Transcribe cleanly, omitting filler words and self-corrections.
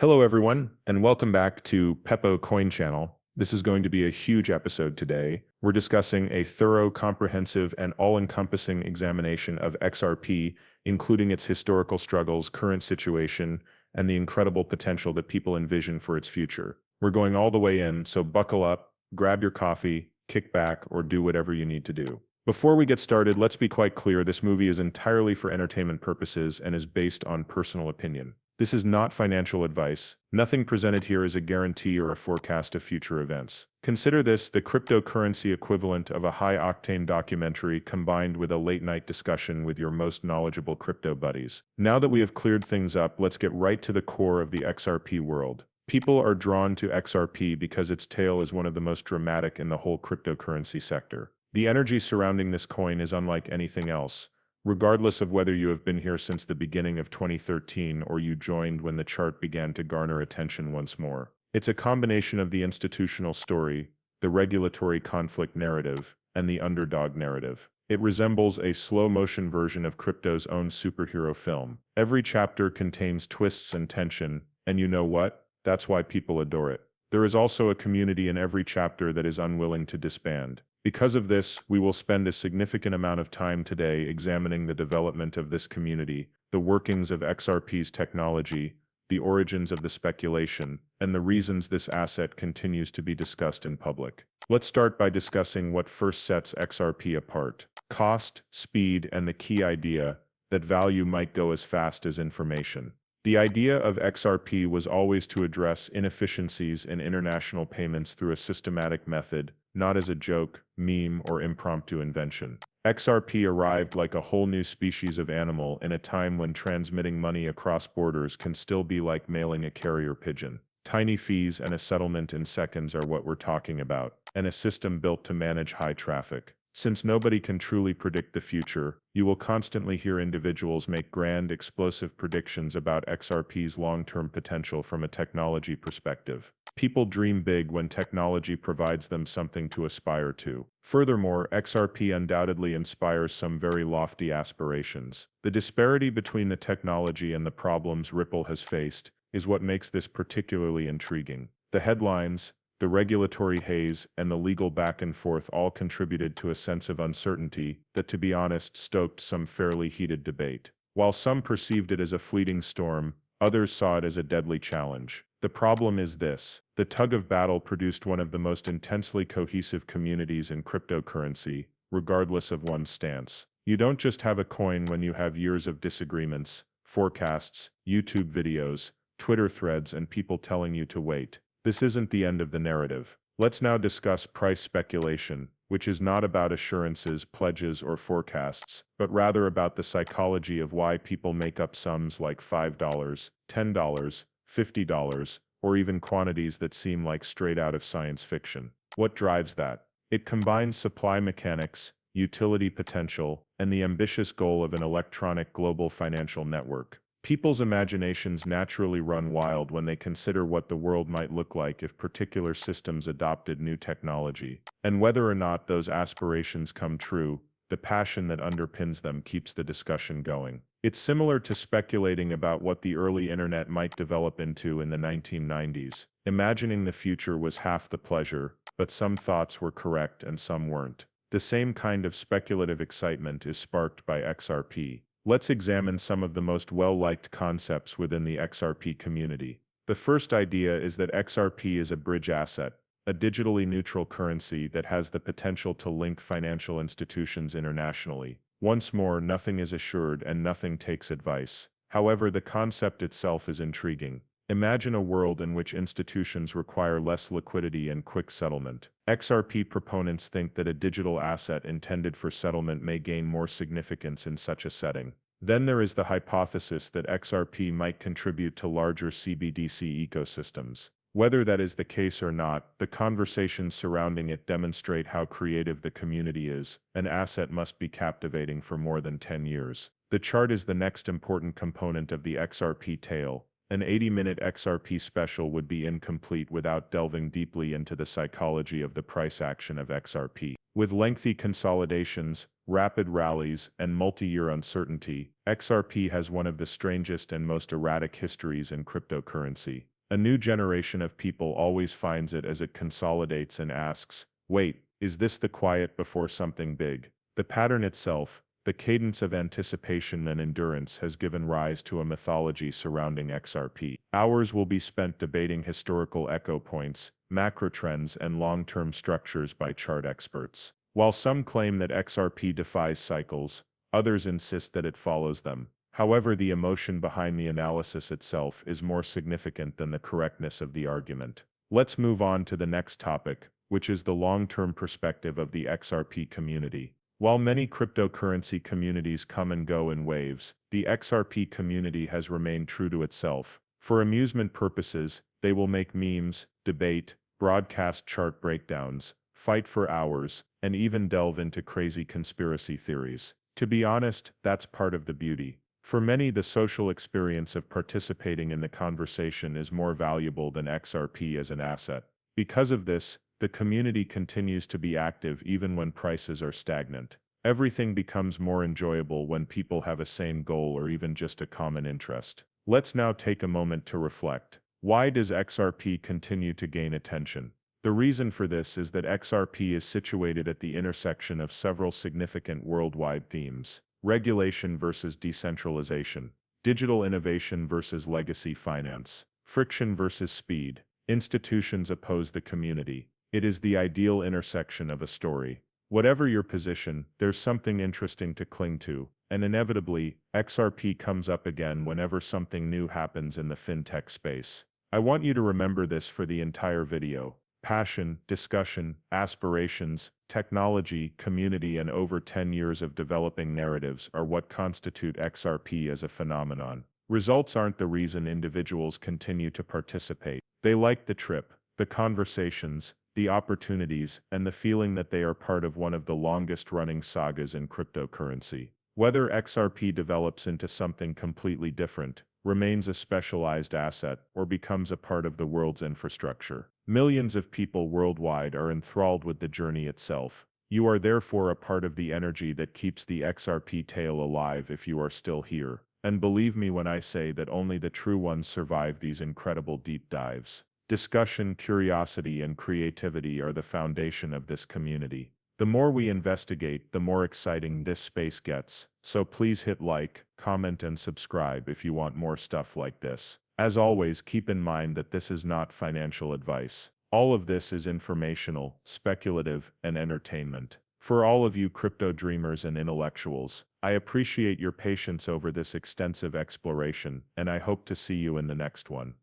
Hello, everyone, and welcome back to Peppo Coin Channel. This is going to be a huge episode today. We're discussing a thorough, comprehensive, and all-encompassing examination of XRP, including its historical struggles, current situation, and the incredible potential that people envision for its future. We're going all the way in, so buckle up, grab your coffee, kick back, or do whatever you need to do. Before we get started, let's be quite clear, this movie is entirely for entertainment purposes and is based on personal opinion. This is not financial advice. Nothing presented here is a guarantee or a forecast of future events. Consider this the cryptocurrency equivalent of a high-octane documentary combined with a late-night discussion with your most knowledgeable crypto buddies. Now that we have cleared things up, let's get right to the core of the XRP world. People are drawn to XRP because its tale is one of the most dramatic in the whole cryptocurrency sector. The energy surrounding this coin is unlike anything else. Regardless of whether you have been here since the beginning of 2013 or you joined when the chart began to garner attention once more. It's a combination of the institutional story, the regulatory conflict narrative, and the underdog narrative. It resembles a slow-motion version of crypto's own superhero film. Every chapter contains twists and tension, and you know what? That's why people adore it. There is also a community in every chapter that is unwilling to disband. Because of this, we will spend a significant amount of time today examining the development of this community, the workings of XRP's technology, the origins of the speculation, and the reasons this asset continues to be discussed in public. Let's start by discussing what first sets XRP apart: cost, speed, and the key idea that value might go as fast as information. The idea of XRP was always to address inefficiencies in international payments through a systematic method, not as a joke, meme, or impromptu invention. XRP arrived like a whole new species of animal in a time when transmitting money across borders can still be like mailing a carrier pigeon. Tiny fees and a settlement in seconds are what we're talking about, and a system built to manage high traffic. Since nobody can truly predict the future, you will constantly hear individuals make grand, explosive predictions about XRP's long-term potential from a technology perspective. People dream big when technology provides them something to aspire to. Furthermore, XRP undoubtedly inspires some very lofty aspirations. The disparity between the technology and the problems Ripple has faced is what makes this particularly intriguing. The headlines, the regulatory haze, and the legal back and forth all contributed to a sense of uncertainty that, to be honest, stoked some fairly heated debate. While some perceived it as a fleeting storm, others saw it as a deadly challenge. The problem is this: the tug of battle produced one of the most intensely cohesive communities in cryptocurrency, regardless of one's stance. You don't just have a coin when you have years of disagreements, forecasts, YouTube videos, Twitter threads, and people telling you to wait. This isn't the end of the narrative. Let's now discuss price speculation, which is not about assurances, pledges, or forecasts, but rather about the psychology of why people make up sums like $5, $10, $50, or even quantities that seem like straight out of science fiction. What drives that? It combines supply mechanics, utility potential, and the ambitious goal of an electronic global financial network. People's imaginations naturally run wild when they consider what the world might look like if particular systems adopted new technology. And whether or not those aspirations come true, the passion that underpins them keeps the discussion going. It's similar to speculating about what the early internet might develop into in the 1990s. Imagining the future was half the pleasure, but some thoughts were correct and some weren't. The same kind of speculative excitement is sparked by XRP. Let's examine some of the most well-liked concepts within the XRP community. The first idea is that XRP is a bridge asset, a digitally neutral currency that has the potential to link financial institutions internationally. Once more, nothing is assured and nothing takes advice. However, the concept itself is intriguing. Imagine a world in which institutions require less liquidity and quick settlement. XRP proponents think that a digital asset intended for settlement may gain more significance in such a setting. Then there is the hypothesis that XRP might contribute to larger CBDC ecosystems. Whether that is the case or not, the conversations surrounding it demonstrate how creative the community is. An asset must be captivating for more than 10 years. The chart is the next important component of the XRP tale. An 80-minute XRP special would be incomplete without delving deeply into the psychology of the price action of XRP. With lengthy consolidations, rapid rallies, and multi-year uncertainty, XRP has one of the strangest and most erratic histories in cryptocurrency. A new generation of people always finds it as it consolidates and asks, wait, is this the quiet before something big? The pattern itself, the cadence of anticipation and endurance has given rise to a mythology surrounding XRP. Hours will be spent debating historical echo points, macro trends, and long-term structures by chart experts. While some claim that XRP defies cycles, others insist that it follows them. However, the emotion behind the analysis itself is more significant than the correctness of the argument. Let's move on to the next topic, which is the long-term perspective of the XRP community. While many cryptocurrency communities come and go in waves, the XRP community has remained true to itself. For amusement purposes, they will make memes, debate, broadcast chart breakdowns, fight for hours, and even delve into crazy conspiracy theories. To be honest, that's part of the beauty. For many, the social experience of participating in the conversation is more valuable than XRP as an asset. Because of this, the community continues to be active even when prices are stagnant. Everything becomes more enjoyable when people have a same goal or even just a common interest. Let's now take a moment to reflect. Why does XRP continue to gain attention? The reason for this is that XRP is situated at the intersection of several significant worldwide themes: regulation versus decentralization, digital innovation versus legacy finance, friction versus speed. Institutions oppose the community. It is the ideal intersection of a story. Whatever your position, there's something interesting to cling to, and inevitably, XRP comes up again whenever something new happens in the fintech space. I want you to remember this for the entire video. Passion, discussion, aspirations, technology, community, and over 10 years of developing narratives are what constitute XRP as a phenomenon. Results aren't the reason individuals continue to participate. They like the trip, the conversations, the opportunities, and the feeling that they are part of one of the longest-running sagas in cryptocurrency. Whether XRP develops into something completely different, remains a specialized asset, or becomes a part of the world's infrastructure, millions of people worldwide are enthralled with the journey itself. You are therefore a part of the energy that keeps the XRP tale alive if you are still here. And believe me when I say that only the true ones survive these incredible deep dives. Discussion, curiosity, and creativity are the foundation of this community. The more we investigate, the more exciting this space gets, so please hit like, comment, and subscribe if you want more stuff like this. As always, keep in mind that this is not financial advice. All of this is informational, speculative, and entertainment. For all of you crypto dreamers and intellectuals, I appreciate your patience over this extensive exploration, and I hope to see you in the next one.